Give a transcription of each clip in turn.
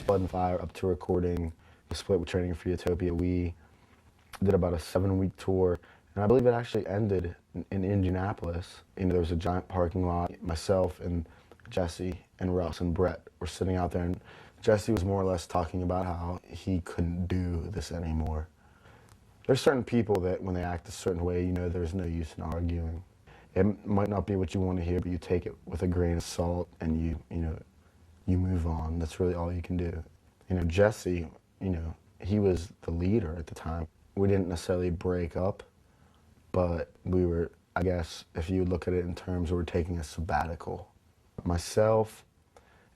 Blood and Fire up to recording the split with Training for Utopia, we did about a 7-week tour, and I believe it actually ended in Indianapolis. You know, there was a giant parking lot. Myself and Jesse and Russ and Brett were sitting out there, and Jesse was more or less talking about how he couldn't do this anymore. There's certain people that when they act a certain way, you know there's no use in arguing. It might not be what you want to hear, but you take it with a grain of salt and you move on. That's really all you can do. You know, Jesse, you know, he was the leader at the time. We didn't necessarily break up, but we were, I guess, if you look at it in terms of we're taking a sabbatical. Myself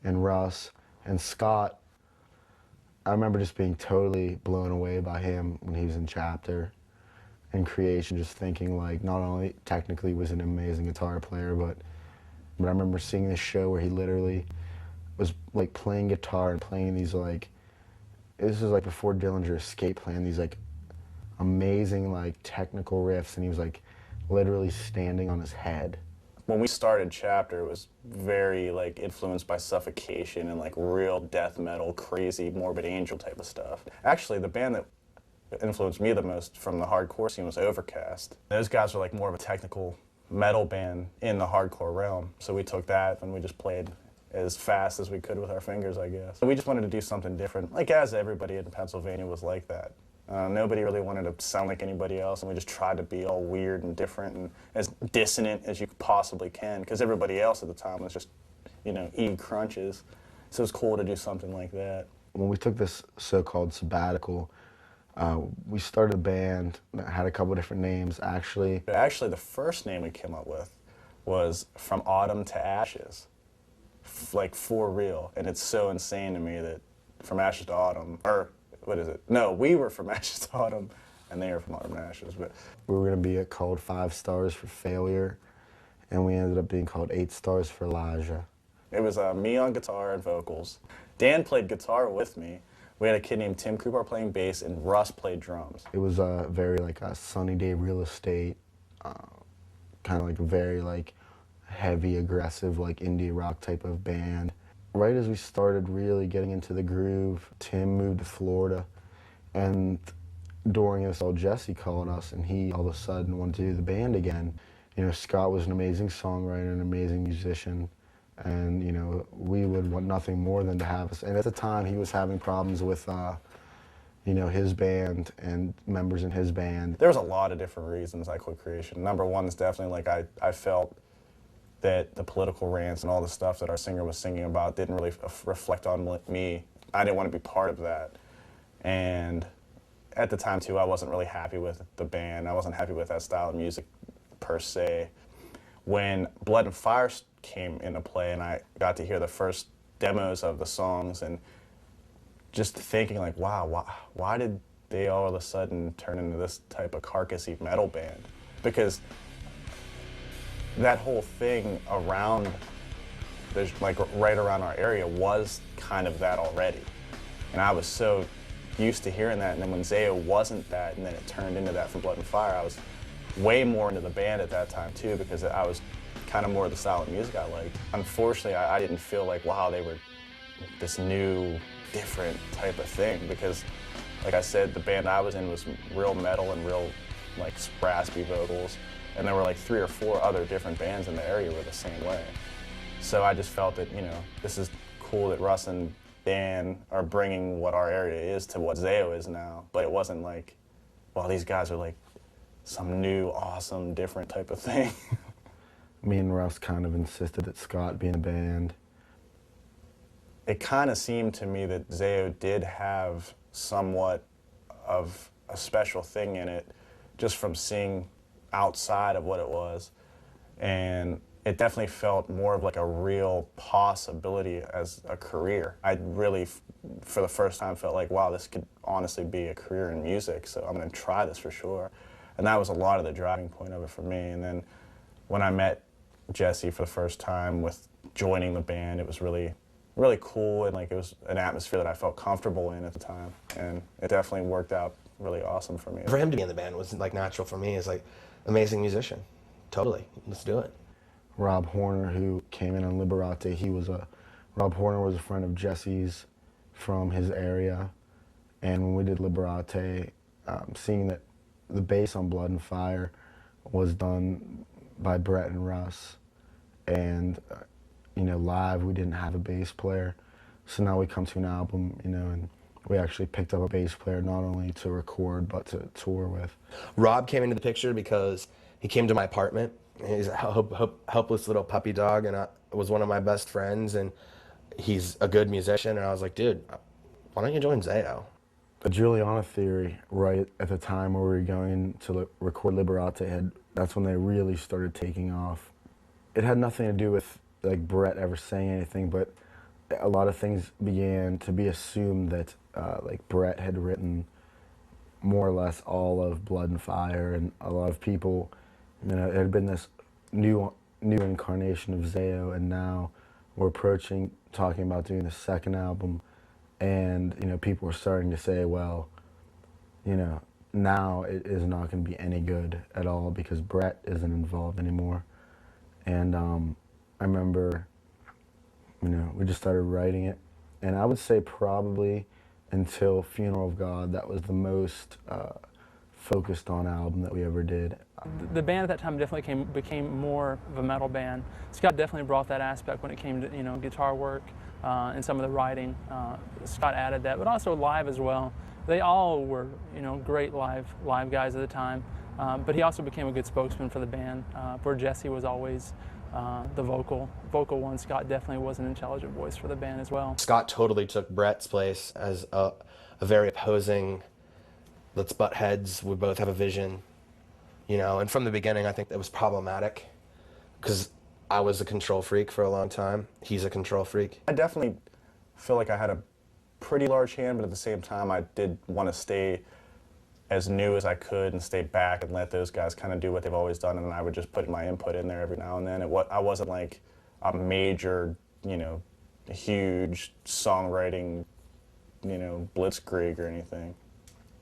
and Russ and Scott, I remember just being totally blown away by him when he was in Chapter and Creation, just thinking like not only technically was an amazing guitar player, but I remember seeing this show where he literally was like playing guitar and playing these like, this was like before Dillinger Escape, playing these like amazing like technical riffs, and he was like literally standing on his head. When we started Chapter, it was very like influenced by Suffocation and like real death metal, crazy Morbid Angel type of stuff. Actually, the band that influenced me the most from the hardcore scene was Overcast. Those guys were like more of a technical metal band in the hardcore realm. So we took that and we just played as fast as we could with our fingers, I guess. So we just wanted to do something different, like as everybody in Pennsylvania was like that. Nobody really wanted to sound like anybody else, and we just tried to be all weird and different and as dissonant as you possibly can, because everybody else at the time was just, you know, eating crunches. So it was cool to do something like that. When we took this so-called sabbatical, we started a band that had a couple different names, actually. Actually, the first name we came up with was From Autumn to Ashes, like for real. And it's so insane to me that From Ashes to Autumn, or what is it? No, we were From Ashes to Autumn, and they were From Autumn to Ashes. But we were going to be called 5 Stars for Failure, and we ended up being called 8 Stars for Elijah. It was me on guitar and vocals. Dan played guitar with me. We had a kid named Tim Cooper playing bass, and Russ played drums. It was very like a Sunny Day Real Estate, kind of like a very like heavy, aggressive, like indie rock type of band. Right as we started really getting into the groove, Tim moved to Florida, and during this all, Jesse called us, and he all of a sudden wanted to do the band again. You know, Scott was an amazing songwriter, an amazing musician, and you know, we would want nothing more than to have us. And at the time, he was having problems with, you know, his band and members in his band. There was a lot of different reasons I quit Creation. Number one is definitely like I felt that the political rants and all the stuff that our singer was singing about didn't really reflect on me. I didn't want to be part of that. And at the time, too, I wasn't really happy with the band. I wasn't happy with that style of music, per se. When Blood and Fire came into play and I got to hear the first demos of the songs and just thinking, like, wow, why did they all of a sudden turn into this type of carcassy metal band? Because that whole thing around, like right around our area, was kind of that already. And I was so used to hearing that, and then when Zao wasn't that, and then it turned into that from Blood and Fire, I was way more into the band at that time too, because I was kind of more of the style of music I liked. Unfortunately, I didn't feel like, wow, they were this new, different type of thing, because like I said, the band I was in was real metal and real like raspy vocals. And there were like 3 or 4 other different bands in the area were the same way. So I just felt that, you know, this is cool that Russ and Dan are bringing what our area is to what Zao is now. But it wasn't like, well, these guys are like some new, awesome, different type of thing. Me and Russ kind of insisted that Scott be in the band. It kind of seemed to me that Zao did have somewhat of a special thing in it, just from seeing outside of what it was, and it definitely felt more of like a real possibility as a career. I really, for the first time, felt like, wow, this could honestly be a career in music, so I'm going to try this for sure. And that was a lot of the driving point of it for me. And then when I met Jesse for the first time with joining the band, it was really, really cool, and like it was an atmosphere that I felt comfortable in at the time, and it definitely worked out really awesome for me. For him to be in the band was like natural for me. It's like, amazing musician. Totally. Let's do it. Rob Horner, who came in on Liberate, Rob Horner was a friend of Jesse's, from his area. And when we did Liberate, seeing that the bass on Blood and Fire was done by Brett and Russ, and you know, live we didn't have a bass player, so now we come to an album, you know, and we actually picked up a bass player not only to record but to tour with. Rob came into the picture because he came to my apartment. He's a helpless little puppy dog, and was one of my best friends, and he's a good musician. And I was like, dude, why don't you join Zao? The Juliana theory, right at the time where we were going to record Liberate, that's when they really started taking off. It had nothing to do with like Brett ever saying anything, but a lot of things began to be assumed that like Brett had written more or less all of Blood and Fire, and a lot of people, you know, it had been this new incarnation of Zao, and now we're approaching talking about doing the second album, and you know, people were starting to say, well, you know, now it is not going to be any good at all because Brett isn't involved anymore. And I remember, you know, we just started writing it, and I would say probably until Funeral of God, that was the most focused on album that we ever did. The band at that time definitely became more of a metal band. Scott definitely brought that aspect when it came to, you know, guitar work and some of the writing. Scott added that, but also live as well. They all were, you know, great live guys at the time. But he also became a good spokesman for the band, where Jesse was always the vocal one. Scott definitely was an intelligent voice for the band as well. Scott totally took Brett's place as a very opposing, let's butt heads, we both have a vision, you know, and from the beginning I think that was problematic because I was a control freak for a long time. He's a control freak. I definitely feel like I had a pretty large hand, but at the same time I did want to stay as new as I could and stay back and let those guys kind of do what they've always done, and I would just put my input in there every now and then. I wasn't like a major, you know, huge songwriting, you know, blitzkrieg or anything.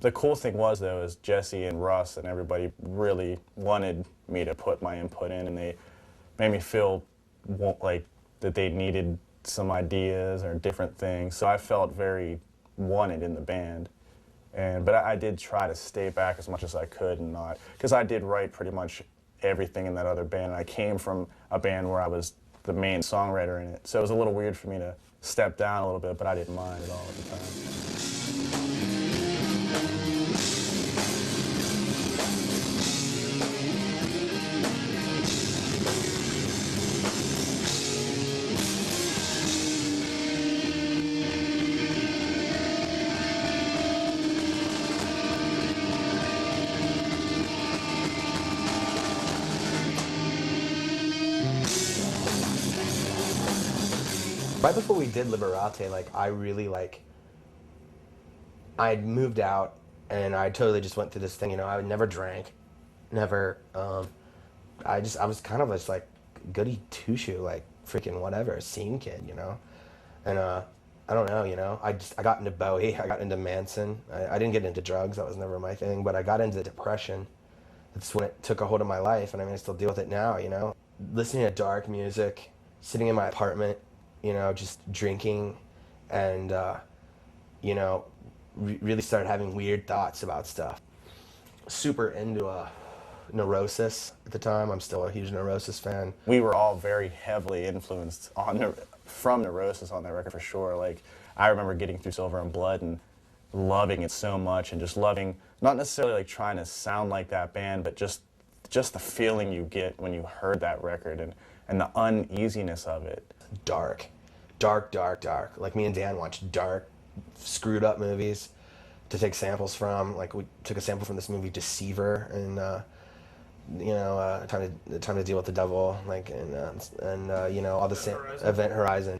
The cool thing was, though, is Jesse and Russ and everybody really wanted me to put my input in, and they made me feel like that they needed some ideas or different things. So I felt very wanted in the band. But I did try to stay back as much as I could and not, because I did write pretty much everything in that other band. And I came from a band where I was the main songwriter in it. So it was a little weird for me to step down a little bit, but I didn't mind at all at the time. Right before we did Liberate, like, I really, like, I had moved out, and I totally just went through this thing, you know, I never drank, never, I was kind of just, like, goody two-shoe, like, freaking whatever, scene kid, you know, and, I don't know, you know, I got into Bowie, I got into Manson, I didn't get into drugs, that was never my thing, but I got into depression. That's when it took a hold of my life, and I mean, I still deal with it now, you know, listening to dark music, sitting in my apartment, you know, just drinking, and, you know, really started having weird thoughts about stuff. Super into Neurosis at the time. I'm still a huge Neurosis fan. We were all very heavily influenced from Neurosis on that record for sure. Like, I remember getting through Silver and Blood and loving it so much, and just loving, not necessarily like trying to sound like that band, but just the feeling you get when you heard that record, and the uneasiness of it. Dark. Like, me and Dan watched dark, screwed up movies to take samples from. Like, we took a sample from this movie Deceiver, and you know, time to deal with the devil, like, and you know, all the Event Horizon.